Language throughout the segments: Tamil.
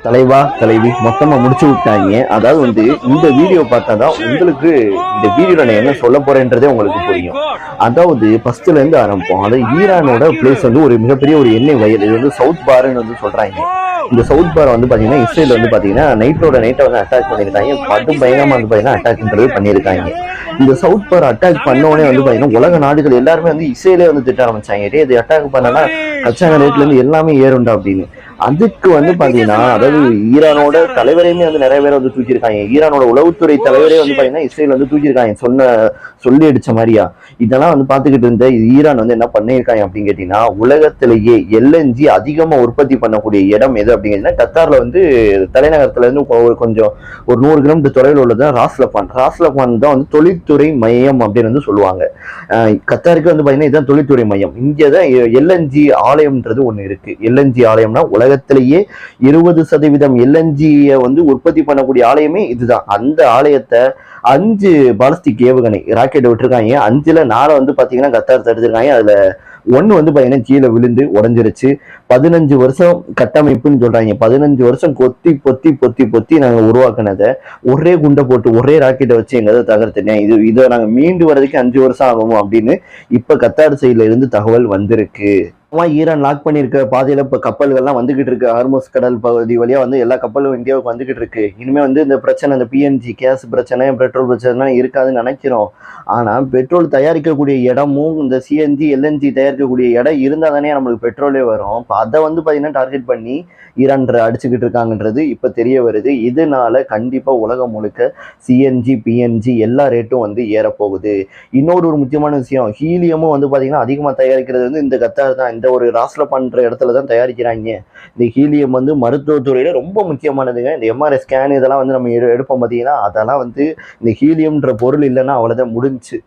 தலைவா தலைவி மொத்தமா முடிச்சு விட்டாங்க. அதாவது இந்த வீடியோ பார்த்தாதான் உங்களுக்கு இந்த வீடியோல நான் என்ன சொல்ல போறேன்றதே உங்களுக்கு புரியும். அதாவது ஃபர்ஸ்ட்ல இருந்து ஆரம்பிப்போம். அதாவது ஈரானோட பிளேஸ் ஒரு மிகப்பெரிய ஒரு எண்ணெய் வயல். இது சவுத் பார்ன்னு சொல்றாங்க. இந்த சவுத் பார் பாத்தீங்கன்னா இஸ்ரேல் பாத்தீங்கன்னா நைட்டோட நைட்டை அட்டாக் பண்ணிருக்காங்க. படும் பயங்கரமா பாத்தீங்கன்னா அட்டாக்ன்றது பண்ணிருக்காங்க. இந்த சவுத் பார் அட்டாக் பண்ணோடனே பாத்தீங்கன்னா உலக நாடுகள் எல்லாருமே இஸ்ரேலே திட்ட ஆரம்பிச்சாங்க. இது அட்டாக் பண்ணனா கச்சாங்க ரேட்ல இருந்து எல்லாமே ஏறுண்டா அப்படின்னு. அதுக்கு பாத்தீங்கன்னா அதாவது ஈரானோட தலைவரையுமே நிறைய பேர் தூக்கியிருக்காங்க. ஈரானோட உளவுத்துறை தலைவரே பாத்தீங்கன்னா இஸ்ரேல் தூக்கியிருக்காங்க. சொல்லி அடிச்ச மாதிரியா. இதெல்லாம் பாத்துக்கிட்டு இருந்த ஈரான் என்ன பண்ணிருக்காங்க அப்படின்னு கேட்டீங்கன்னா, உலகத்திலேயே எல்என்ஜி அதிகமா உற்பத்தி பண்ணக்கூடிய இடம் எது அப்படின்னு கத்தார்ல தலைநகரத்துல இருந்து கொஞ்சம் ஒரு 100 கிலோமீட்டர் தொலைவில் உள்ளது ராஸ்லபான் தான் தொழில்துறை மையம் அப்படின்னு சொல்லுவாங்க. கத்தாருக்கு பாத்தீங்கன்னா இதுதான் தொழில்துறை மையம். இங்கதான் எல்என்ஜி ஆலயம்ன்றது ஒண்ணு இருக்கு. எல்என்ஜி ஆலயம்னா உலகத்திலேயே 20% எல்என்ஜியை உற்பத்தி பண்ணக்கூடிய ஆலயமே இதுதான். அந்த ஆலயத்தை 5 பாலிஸ்டிக் ஏவுகணை ராக்கெட் விட்டுருக்காங்க. 5ல 4 பாத்தீங்கன்னா கத்தார் தடுத்திருக்காங்க. அதுல 1 பாத்தீங்கன்னா கீழே விழுந்து உடஞ்சிருச்சு. 15 வருஷம் கட்டமைப்புன்னு சொல்றாங்க. 15 வருஷம் கொத்தி பொத்தி பொத்தி பொத்தி நாங்க உருவாக்குனதை ஒரே குண்டை போட்டு ஒரே ராக்கெட்டை வச்சு எங்க தகர்த்துனேன். இதை நாங்க மீண்டு வர்றதுக்கு 5 வருஷம் ஆகும் அப்படின்னு இப்ப கத்தார் சைட்ல இருந்து தகவல் வந்திருக்கு. ஈரான் லாக் பண்ணிருக்க பாதையில இப்ப கப்பல்கள்லாம் வந்துகிட்டு இருக்கு. ஹார்முஸ் கடல் பகுதி வழியா எல்லா கப்பலும் இந்தியாவுக்கு வந்துகிட்டு இருக்கு. இனிமே இந்த பிரச்சனை, இந்த பிஎன்ஜி கேஸ் பிரச்சனை, பெட்ரோல் பிரச்சனை இருக்காதுன்னு நினைக்கிறோம். ஆனா பெட்ரோல் தயாரிக்கக்கூடிய இடமும் இந்த சிஎன்ஜி எல்என்ஜி தயாரிக்கக்கூடிய இடம் இருந்தா தானே நம்மளுக்கு பெட்ரோலே வரும். இப்போ அதை பாத்தீங்கன்னா டார்கெட் பண்ணி ஈரான் அடிச்சுக்கிட்டு இருக்காங்கன்றது இப்ப தெரிய வருது. இதனால கண்டிப்பா உலகம் முழுக்க சிஎன்ஜி பிஎன்ஜி எல்லா ரேட்டும் ஏறப்போகுது. இன்னொரு முக்கியமான விஷயம், ஹீலியமும் பாத்தீங்கன்னா அதிகமா தயாரிக்கிறது இந்த கத்தார் தான். இந்த ஒரு ராஸ்லபான்ற இடத்துல தான் தயாரிக்கிறாங்க. இந்த ஹீலியம் மருத்துவத்துறையில ரொம்ப முக்கியமானதுங்க. இந்த எம்ஆர்ஐ ஸ்கேன் இதெல்லாம் நம்ம எடுப்போம் பார்த்தீங்கன்னா, அதெல்லாம் இந்த ஹீலியம்ன்ற பொருள் இல்லைன்னா அவ்வளவுதான் முடிஞ்சு.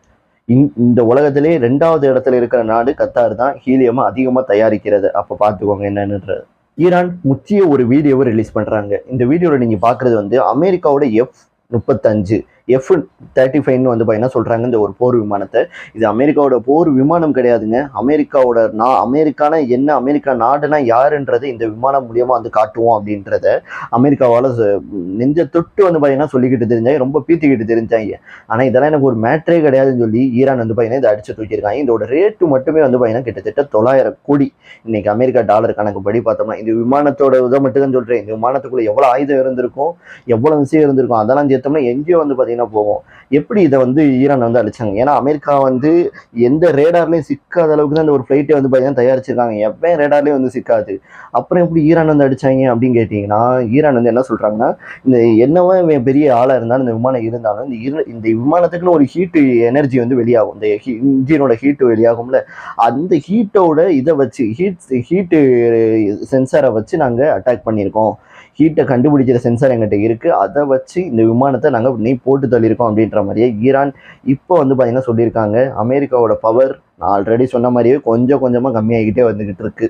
இந்த உலகத்திலே 2வது இடத்துல இருக்கிற நாடு கத்தார் தான் ஹீலியம் அதிகமா தயாரிக்கிறது. அப்ப பாத்துக்கோங்க என்னன்றது. ஈரான் முக்கிய ஒரு வீடியோவை ரிலீஸ் பண்றாங்க. இந்த வீடியோல நீங்க பாக்குறது அமெரிக்காவோட F-35 F-35 பாத்தீங்கன்னா சொல்றாங்க. இந்த ஒரு போர் விமானத்தை, இது அமெரிக்காவோட போர் விமானம் கிடையாதுங்க. அமெரிக்கான என்ன, அமெரிக்கா நாடுனா யாருன்றதை இந்த விமானம் மூலியமா காட்டுவோம் அப்படின்றத அமெரிக்காவால நெஞ்ச தொட்டு பாத்தீங்கன்னா சொல்லிக்கிட்டு தெரிஞ்சாங்க. ரொம்ப பீத்திக்கிட்டு தெரிஞ்சாங்க. ஆனா இதெல்லாம் எனக்கு ஒரு மேட்ரே கிடையாதுன்னு சொல்லி ஈரான் பாத்தீங்கன்னா இதை அடிச்சு தூக்கியிருக்காங்க. இதோட ரேட்டு மட்டுமே பாத்தீங்கன்னா கிட்டத்தட்ட 900 கோடி. இன்னைக்கு அமெரிக்கா டாலர் கணக்கு படி பார்த்தோம்னா, இந்த விமானத்தோட இதை மட்டும் தான் சொல்றேன். இந்த விமானத்துக்குள்ள எவ்வளவு ஆயுதம் இருந்திருக்கும், எவ்வளவு விஷயம் இருந்திருக்கும், அதெல்லாம் சேர்த்தோம்னா எங்கேயோ பாத்தீங்கன்னா போவோம். எப்படி இதை ஈரான் அழிச்சாங்க? ஏன்னா அமெரிக்கா எந்த ரேடார்லயும் சிக்காத அளவுக்கு தான் இந்த ஒரு பிளைட்டை பாத்தீங்கன்னா தயாரிச்சிருக்காங்க. எப்பயும் ரேடார்லயும் சிக்காது. அப்புறம் எப்படி ஈரான் அடிச்சாங்க அப்படின்னு கேட்டீங்கன்னா, ஈரான் என்ன சொல்றாங்கன்னா, இந்த என்னவோ பெரிய ஆளா இருந்தாலும் இந்த விமானம் இருந்தாலும் இந்த விமானத்துக்குன்னு ஒரு ஹீட் எனர்ஜி வெளியாகும். இந்த இன்ஜினோட ஹீட் வெளியாகும்ல, அந்த ஹீட்டோட இதை வச்சு ஹீட் சென்சாரை வச்சு நாங்க அட்டாக் பண்ணியிருக்கோம். ஹீட்டை கண்டுபிடிக்கிற சென்சார் எங்கிட்ட இருக்கு. அதை வச்சு இந்த விமானத்தை நாங்க போட்டு தள்ளியிருக்கோம் அப்படின்ற மாதிரியே ஈரான் இப்போ பாத்தீங்கன்னா சொல்லியிருக்காங்க. அமெரிக்காவோட பவர் நான் ஆல்ரெடி சொன்ன மாதிரியே கொஞ்சம் கொஞ்சமா கம்மியாகிட்டே வந்துகிட்டு இருக்கு.